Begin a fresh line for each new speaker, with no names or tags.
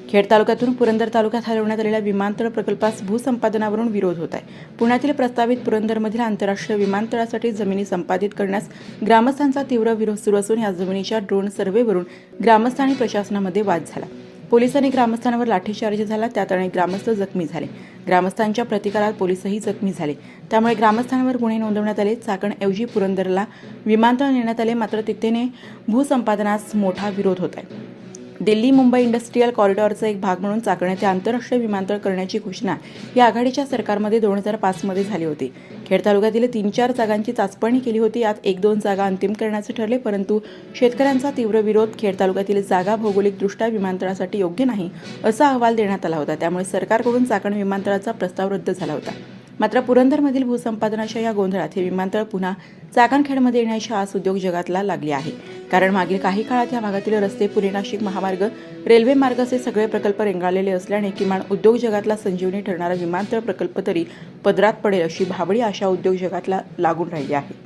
खेड तालुक्यातून पुरंदर तालुक्यात हलवण्यात आलेल्या विमानतळ प्रकल्पास भूसंपादनावरून विरोध होत आहे। पुण्यातील प्रस्तावित पुरंदरमधील आंतरराष्ट्रीय विमानतळासाठी जमिनी संपादित करण्यास ग्रामस्थांचा तीव्र विरोध सुरू असून या जमिनीच्या ड्रोन सर्व्हेवरून ग्रामस्थ आणि प्रशासनामध्ये वाद झाला। पोलिसांनी ग्रामस्थांवर लाठीचार्ज झाला, त्यात अनेक ग्रामस्थ जखमी झाले। ग्रामस्थांच्या प्रतिकारात पोलीसही जखमी झाले, त्यामुळे ग्रामस्थांवर गुन्हे नोंदवण्यात आले। चाकणऐवजी पुरंदरला विमानतळ नेण्यात आले, मात्र तिथेने भूसंपादनास मोठा विरोध होत आहे। दिल्ली मुंबई इंडस्ट्रियल कॉरिडॉरचा एक भाग म्हणून चाकण येथे आंतरराष्ट्रीय विमानतळ करण्याची घोषणा या आघाडीच्या सरकारमध्ये 2005 मध्ये झाली होती। खेड तालुक्यातील 3-4 जागांची चाचपणी केली होती, यात 1-2 जागा अंतिम करण्याचे ठरले, परंतु शेतकऱ्यांचा तीव्र विरोध, खेड तालुक्यातील जागा भौगोलिकदृष्ट्या विमानतळासाठी योग्य नाही असा अहवाल देण्यात आला होता, त्यामुळे सरकारकडून चाकण विमानतळाचा प्रस्ताव रद्द झाला होता। मात्र पुरंदरमधील भूसंपादनाच्या या गोंधळात हे विमानतळ पुन्हा चाकणखेडमध्ये येण्याची आस उद्योग जगातला लागली आहे। कारण मागील काही काळात या भागातील रस्ते, पुणे नाशिक महामार्ग, रेल्वे मार्ग असे सगळे प्रकल्प रेंगाळलेले असल्याने किमान उद्योग जगातला संजीवनी ठरणारा विमानतळ प्रकल्प तरी पदरात पडेल अशी भाबडी आशा उद्योग जगातला लागून राहिली आहे।